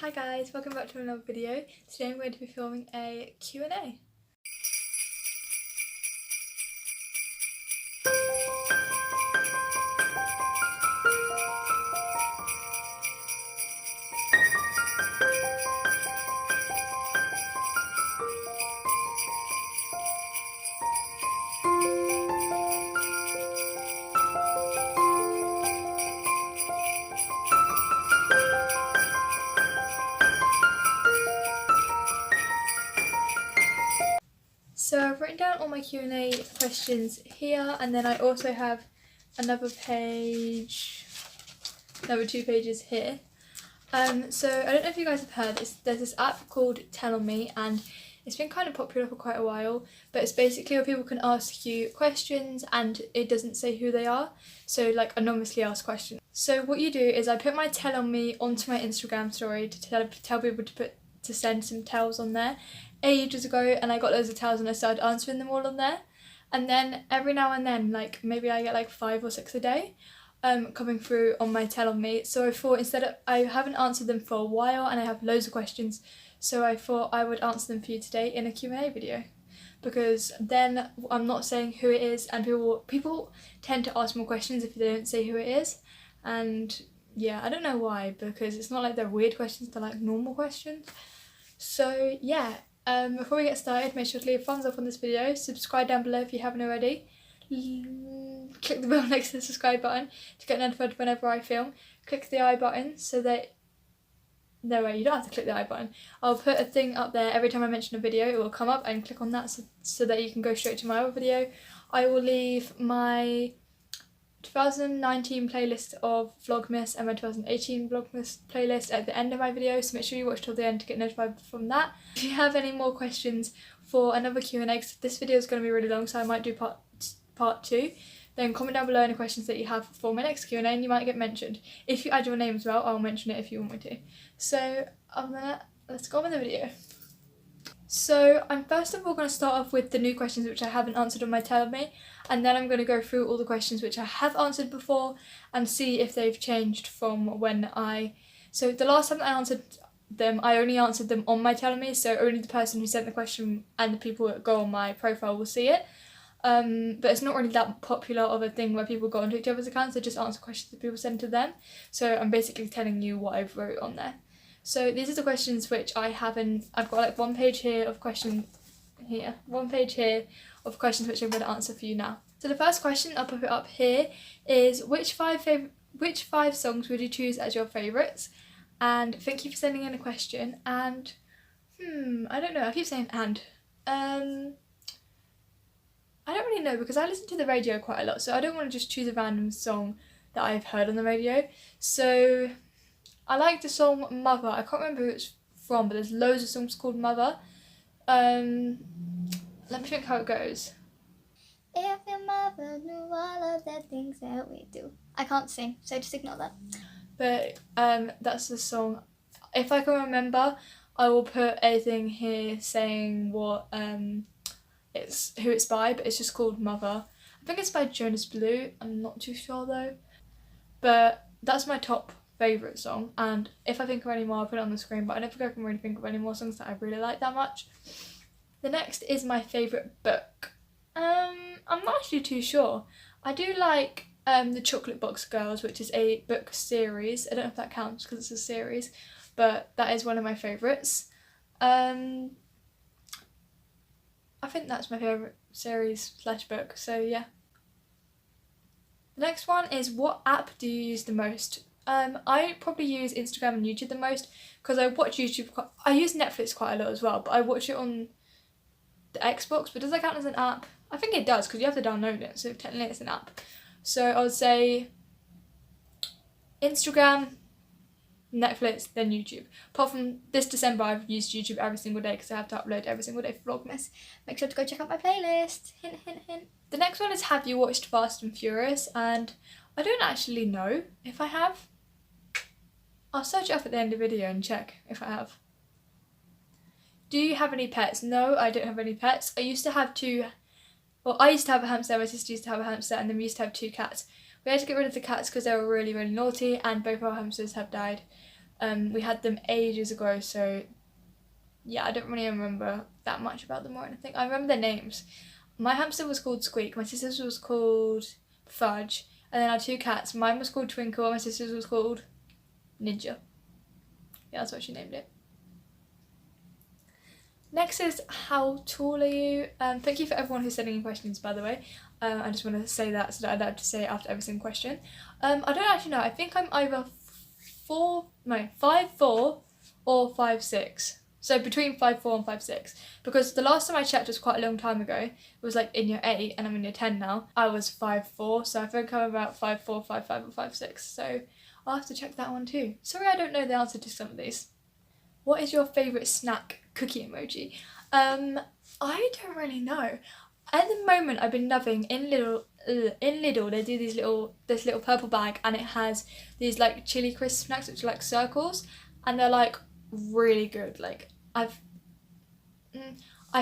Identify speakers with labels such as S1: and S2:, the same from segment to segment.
S1: Hi guys, welcome back to another video. Today I'm going to be filming a Q&A. So I've written down all my Q&A questions here, and then I also have another two pages here. So I don't know if you guys have heard, there's this app called Tell On Me, and it's been kind of popular for quite a while, but it's basically where people can ask you questions and it doesn't say who they are, so like anonymously asked questions. So what you do is I put my Tell On Me onto my Instagram story to tell people to send some tells on there ages ago, and I got loads of tells and I started answering them all on there. And then every now and then, like maybe I get like 5 or 6 a day coming through on my Tell On Me. So I thought I haven't answered them for a while and I have loads of questions, so I thought I would answer them for you today in a Q&A video, because then I'm not saying who it is, and people tend to ask more questions if they don't say who it is. And yeah, I don't know why, because it's not like they're weird questions, they're like normal questions. So yeah, before we get started, make sure to leave a thumbs up on this video, subscribe down below if you haven't already, click the bell next to the subscribe button to get notified whenever I film, click the I button so that, no way, you don't have to click the I button, I'll put a thing up there every time I mention a video, it will come up, and click on that so that you can go straight to my other video. I will leave my 2019 playlist of Vlogmas and my 2018 Vlogmas playlist at the end of my video, so make sure you watch till the end to get notified from that. If you have any more questions for another Q&A, because this video is going to be really long, so I might do part 2, then comment down below any questions that you have for my next Q&A and you might get mentioned. If you add your name as well, I'll mention it if you want me to. So other than that, let's go on with the video. So I'm first of all going to start off with the new questions which I haven't answered on my Tell Me, and then I'm going to go through all the questions which I have answered before and see if they've changed from when so the last time I answered them, I only answered them on my Tell Me, so only the person who sent the question and the people that go on my profile will see it. But it's not really that popular of a thing where people go onto each other's accounts, they just answer questions that people send to them. So I'm basically telling you what I've wrote on there. So these are the questions which I've got like one page here of questions here, one page here of questions which I'm going to answer for you now. So the first question, I'll put it up here, is which five songs would you choose as your favourites? And thank you for sending in a question. And I don't know, I keep saying and. I don't really know, because I listen to the radio quite a lot, so I don't want to just choose a random song that I've heard on the radio. So I like the song Mother. I can't remember who it's from, but there's loads of songs called Mother. Let me think how it goes. If your mother knew all of the things that we do. I can't sing, so just ignore that. But that's the song. If I can remember, I will put a thing here saying what who it's by, but it's just called Mother. I think it's by Jonas Blue, I'm not too sure though. But that's my top favourite song, and if I think of any more I'll put it on the screen, but I don't think I can really think of any more songs that I really like that much. The next is my favourite book. I'm not actually too sure. I do like The Chocolate Box Girls, which is a book series. I don't know if that counts because it's a series, but that is one of my favourites. I think that's my favourite series / book, so yeah. The next one is, what app do you use the most? I probably use Instagram and YouTube the most, because I watch YouTube I use Netflix quite a lot as well, but I watch it on the Xbox, but does that count as an app? I think it does, because you have to download it, so technically it's an app. So I would say Instagram, Netflix, then YouTube. Apart from this December, I've used YouTube every single day because I have to upload every single day for Vlogmas. Make sure to go check out my playlist. Hint, hint, hint. The next one is, have you watched Fast and Furious? And I don't actually know if I have. I'll search it up at the end of the video and check if I have. Do you have any pets? No, I don't have any pets. I used to have a hamster, my sister used to have a hamster, and then we used to have 2 cats. We had to get rid of the cats because they were really, really naughty, and both our hamsters have died. We had them ages ago, so yeah, I don't really remember that much about them or anything. I remember their names. My hamster was called Squeak, my sister's was called Fudge, and then our 2 cats, mine was called Twinkle, and my sister's was called Ninja. Yeah, that's what she named it. Next is, how tall are you? Thank you for everyone who's sending in questions, by the way. I just want to say that so that I don't have to say it after every single question. I don't actually know. I think I'm either 5'4" or 5'6". So between 5'4" and 5'6". Because the last time I checked was quite a long time ago. It was like in year 8 and I'm in year 10 now. I was 5'4", so I think I'm about 5'4", 5'5", or 5'6". So I'll have to check that one too. Sorry I don't know the answer to some of these. What is your favourite snack? Cookie emoji. I don't really know. At the moment I've been loving in Lidl they do this little purple bag, and it has these like chili crisp snacks which are like circles, and they're like really good. Like I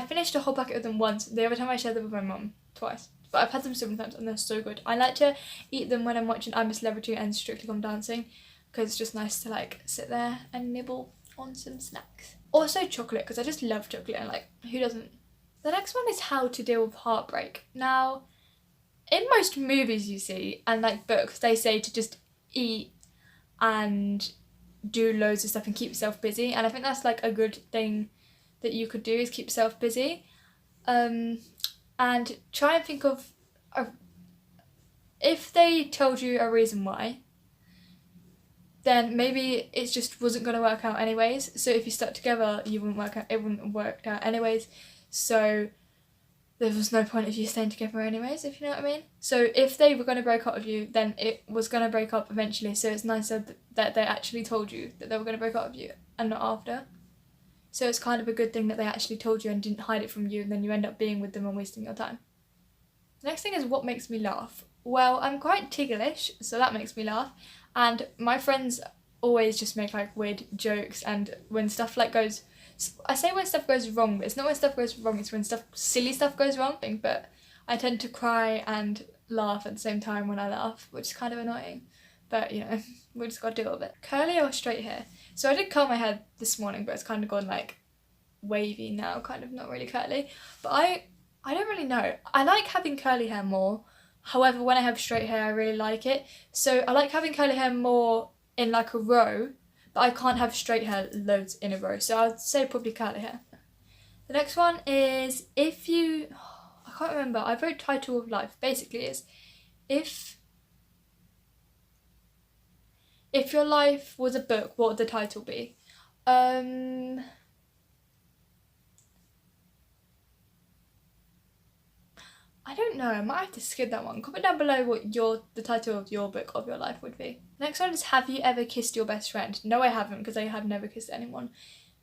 S1: finished a whole packet of them once. The other time I shared them with my mum twice. But I've had them so many times and they're so good. I like to eat them when I'm watching I'm a Celebrity and Strictly Come Dancing, because it's just nice to like sit there and nibble on some snacks. Also chocolate, because I just love chocolate, and like, who doesn't? The next one is how to deal with heartbreak. Now, in most movies you see, and like books, they say to just eat and do loads of stuff and keep yourself busy, and I think that's like a good thing that you could do, is keep yourself busy. And try and think of if they told you a reason why, then maybe it just wasn't going to work out anyways. So if you stuck together, it wouldn't have worked out anyways. So there was no point of you staying together anyways, if you know what I mean. So if they were going to break up with you, then it was going to break up eventually. So it's nicer that they actually told you that they were going to break up with you and not after. So it's kind of a good thing that they actually told you and didn't hide it from you, and then you end up being with them and wasting your time. The next thing is, what makes me laugh? Well, I'm quite ticklish, so that makes me laugh. And my friends always just make like weird jokes, and when stuff like goes, I say when stuff goes wrong, but it's not when stuff goes wrong, it's when silly stuff goes wrong. But I tend to cry and laugh at the same time when I laugh, which is kind of annoying. But you know, we just gotta deal with it. Curly or straight hair? So I did curl my hair this morning, but it's kind of gone like wavy now, kind of not really curly. But I don't really know. I like having curly hair more. However, when I have straight hair, I really like it. So I like having curly hair more in like a row, but I can't have straight hair loads in a row. So I'd say probably curly hair. The next one is, if you, I can't remember, I wrote title of life. Basically is, if your life was a book, what would the title be? I don't know, I might have to skip that one. Comment down below what the title of your book of your life would be. Next one is, have you ever kissed your best friend? No, I haven't, because I have never kissed anyone.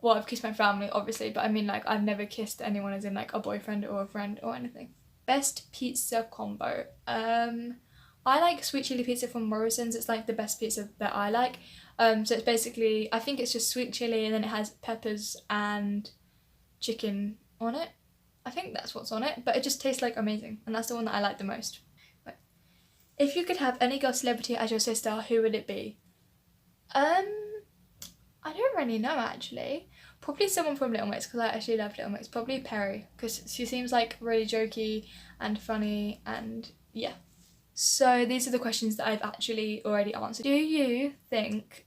S1: Well, I've kissed my family, obviously, but I mean like I've never kissed anyone as in like a boyfriend or a friend or anything. Best pizza combo. I like sweet chili pizza from Morrison's. It's like the best pizza that I like. So it's basically, I think it's just sweet chili and then it has peppers and chicken on it. I think that's what's on it, but it just tastes like amazing, and that's the one that I like the most. Right. If you could have any girl celebrity as your sister, who would it be? I don't really know actually. Probably someone from Little Mix, because I actually love Little Mix. Probably Perry, because she seems like really jokey and funny, and yeah. So these are the questions that I've actually already answered. Do you think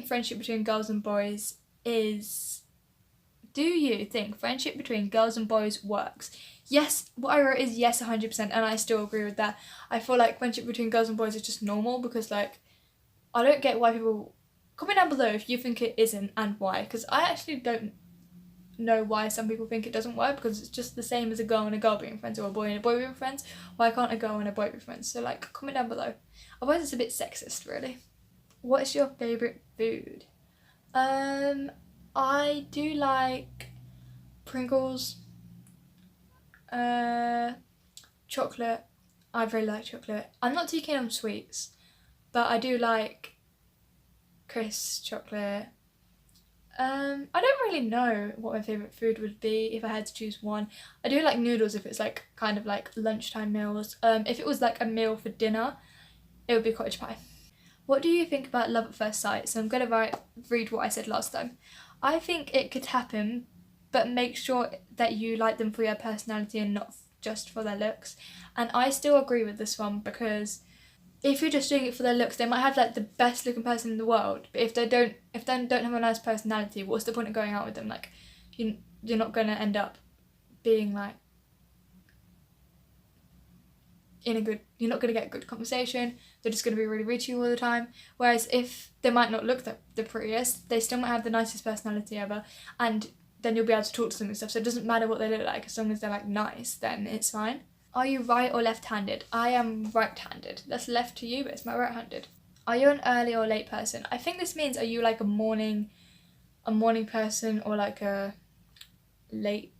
S1: friendship between girls and boys works? Yes, what I wrote is yes 100%, and I still agree with that. I feel like friendship between girls and boys is just normal, because like, I don't get why people, comment down below if you think it isn't and why, because I actually don't know why some people think it doesn't work, because it's just the same as a girl and a girl being friends, or a boy and a boy being friends. Why can't a girl and a boy be friends? So like, comment down below. Otherwise it's a bit sexist really. What is your favourite food? I do like Pringles, chocolate. I really like chocolate. I'm not too keen on sweets, but I do like crisp chocolate. I don't really know what my favourite food would be if I had to choose one. I do like noodles if it's like kind of like lunchtime meals. If it was like a meal for dinner, it would be cottage pie. What do you think about love at first sight? So I'm going to read what I said last time. I think it could happen, but make sure that you like them for your personality and not just for their looks. And I still agree with this one, because if you're just doing it for their looks, they might have like the best looking person in the world, but if they don't have a nice personality, what's the point of going out with them? Like, you're not going to end up being like you're not going to get a good conversation. They're just going to be really rude to you all the time. Whereas if they might not look the prettiest, they still might have the nicest personality ever, and then you'll be able to talk to them and stuff. So it doesn't matter what they look like, as long as they're like nice, then it's fine. Are you right or left-handed? I am right-handed. That's left to you, but it's my right-handed. Are you an early or late person? I think this means, are you like a morning person, or like a late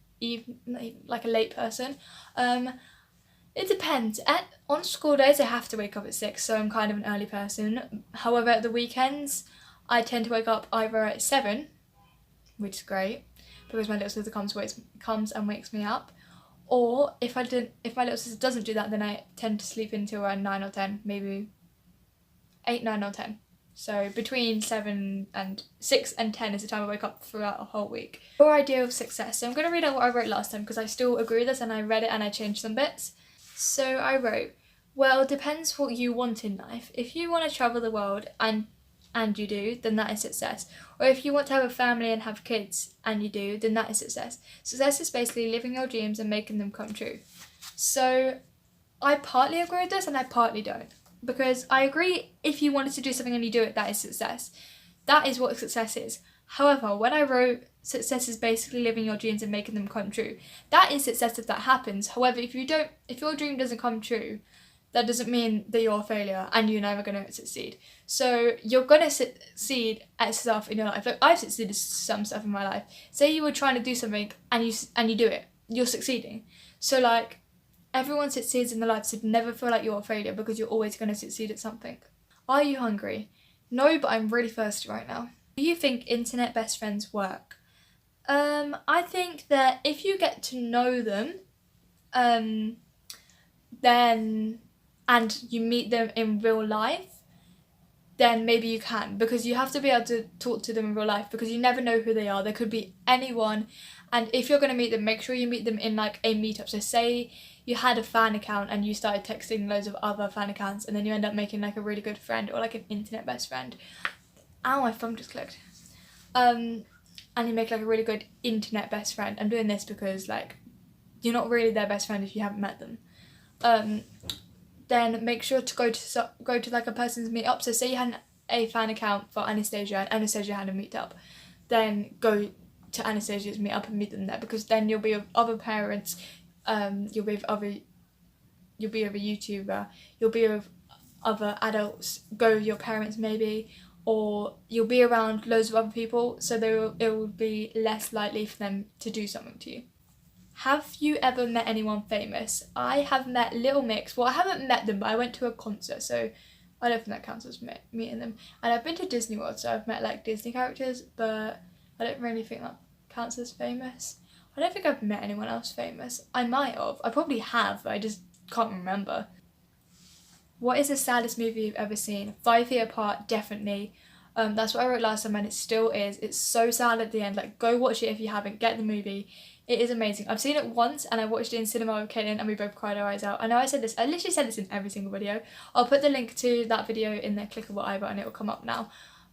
S1: person? It depends. On school days, I have to wake up at 6, so I'm kind of an early person. However, at the weekends, I tend to wake up either at 7, which is great, because my little sister comes and wakes me up. Or if my little sister doesn't do that, then I tend to sleep until around 9 or 10, maybe 8, 9 or 10. So between 6 and 10 is the time I wake up throughout a whole week. Your idea of success. So I'm going to read out what I wrote last time, because I still agree with this, and I read it and I changed some bits. So I wrote, well, it depends what you want in life. If you want to travel the world and you do, then that is success. Or if you want to have a family and have kids and you do, then that is success. Success is basically living your dreams and making them come true. So I partly agree with this and I partly don't. Because I agree, if you wanted to do something and you do it, that is success. That is what success is. However, when I wrote success is basically living your dreams and making them come true, that is success if that happens. However, if your dream doesn't come true, that doesn't mean that you're a failure and you're never going to succeed. So you're going to succeed at stuff in your life. Like, I've succeeded at some stuff in my life. Say you were trying to do something and you do it, you're succeeding. So like, everyone succeeds in their life, so never feel like you're a failure, because you're always going to succeed at something. Are you hungry? No, but I'm really thirsty right now. Do you think internet best friends work? I think that if you get to know them, then, and you meet them in real life, then maybe you can, because you have to be able to talk to them in real life, because you never know who they are. They could be anyone, and if you're going to meet them, make sure you meet them in like a meetup. So say you had a fan account and you started texting loads of other fan accounts, and then you end up making like a really good friend, or like an internet best friend. Ow, my phone just clicked. And you make like a really good internet best friend. I'm doing this because like, you're not really their best friend if you haven't met them. Then make sure to go to like a person's meetup. So say you had a fan account for Anastasia and Anastasia had a meetup, then go to Anastasia's meetup and meet them there, because then you'll be with other parents, you'll be with other YouTuber, you'll be with other adults, go with your parents maybe, or you'll be around loads of other people, so it will be less likely for them to do something to you. Have you ever met anyone famous? I have met Little Mix. Well, I haven't met them, but I went to a concert, so I don't think that counts as meeting them. And I've been to Disney World, so I've met like Disney characters, but I don't really think that counts as famous. I don't think I've met anyone else famous. I might have. I probably have, but I just can't remember. What is the saddest movie you've ever seen? 5 Feet Apart, definitely. That's what I wrote last time, and it still is. It's so sad at the end. Like, go watch it if you haven't. Get the movie. It is amazing. I've seen it once, and I watched it in cinema with Kaden, and we both cried our eyes out. I know I said this. I literally said this in every single video. I'll put the link to that video in the clickable I button. It will come up now.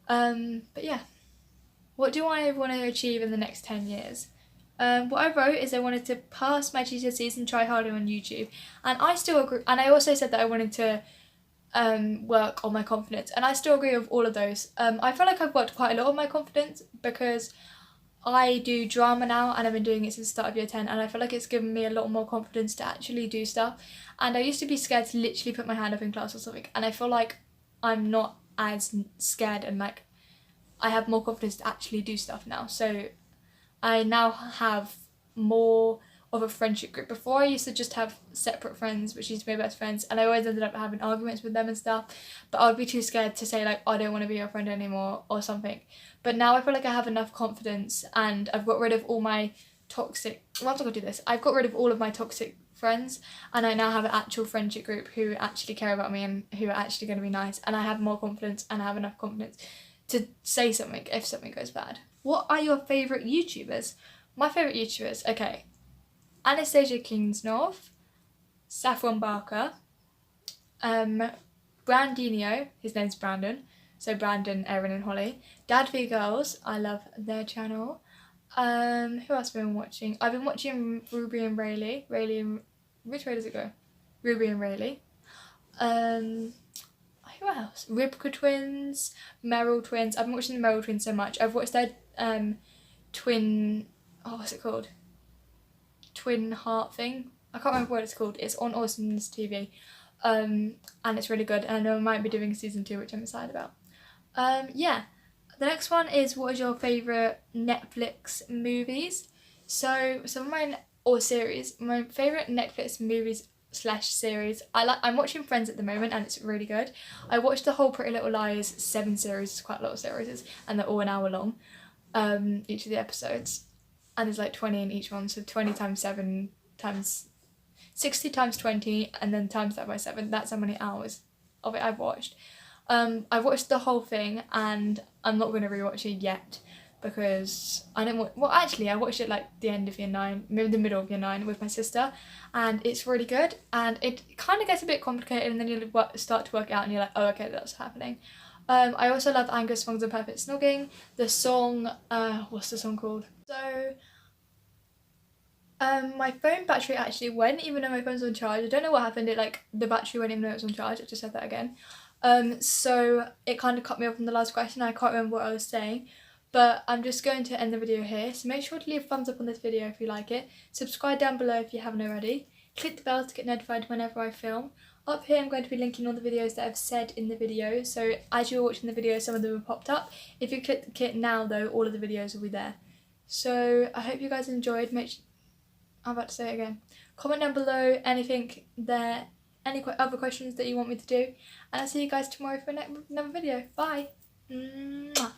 S1: But yeah. What do I want to achieve in the next 10 years? What I wrote is I wanted to pass my GCSEs and try harder on YouTube. And I still agree. And I also said that I wanted to work on my confidence, and I still agree with all of those. I feel like I've worked quite a lot on my confidence, because I do drama now, and I've been doing it since the start of year 10, and I feel like it's given me a lot more confidence to actually do stuff. And I used to be scared to literally put my hand up in class or something, and I feel like I'm not as scared, and like I have more confidence to actually do stuff now. So I now have more of a friendship group. Before I used to just have separate friends, which used to be my best friends, and I always ended up having arguments with them and stuff, but I would be too scared to say like, I don't want to be your friend anymore or something. But now I feel like I have enough confidence, and I've got rid of all my toxic, well, I'm not gonna do this, I've got rid of all of my toxic friends, and I now have an actual friendship group who actually care about me and who are actually going to be nice, and I have more confidence and I have enough confidence to say something if something goes bad. What are your favourite YouTubers? My favourite YouTubers, okay, Anastasia Kingsnorth, Saffron Barker, Brandinho, his name's Brandon, so Brandon, Erin and Holly, Dad v Girls, I love their channel. Who else have I been watching? I've been watching Ruby and Rayleigh, which way does it go? Ruby and Rayleigh. Who else? Ribka twins, Meryl twins. I've been watching the Meryl twins so much. I've watched their twin, oh, what's it called? Twin heart thing. I can't remember what it's called. It's on Awesomeness TV. And it's really good. And I know I might be doing season 2, which I'm excited about. Yeah. The next one is, what is your favourite Netflix movies? So some of my, or series, my favourite Netflix movies / series, I'm watching Friends at the moment and it's really good. I watched the whole Pretty Little Liars 7 series, it's quite a lot of series, and they're all an hour long, each of the episodes. And there's like 20 in each one, so 20 times 7 times 60 times 20 and then times that by 7, that's how many hours of it I've watched. I've watched the whole thing and I'm not going to rewatch it yet because I don't want, well actually I watched it like the end of year 9, maybe the middle of year 9 with my sister, and it's really good, and it kind of gets a bit complicated and then you start to work out and you're like, oh okay, that's happening. I also love Angus Songs of Perfect Snogging. The song, what's the song called? So my phone battery actually went even though my phone's on charge. I don't know what happened, it like the battery went even though it was on charge. I just said that again. So it kind of cut me off from the last question. I can't remember what I was saying, but I'm just going to end the video here. So make sure to leave a thumbs up on this video if you like it. Subscribe down below if you haven't already. Click the bell to get notified whenever I film. Up here I'm going to be linking all the videos that I've said in the video, so as you're watching the video some of them have popped up. If you click the kit now though, all of the videos will be there. So I hope you guys enjoyed. I'm about to say it again. Comment down below anything there, any other questions that you want me to do, and I'll see you guys tomorrow for another video. Bye! Mwah.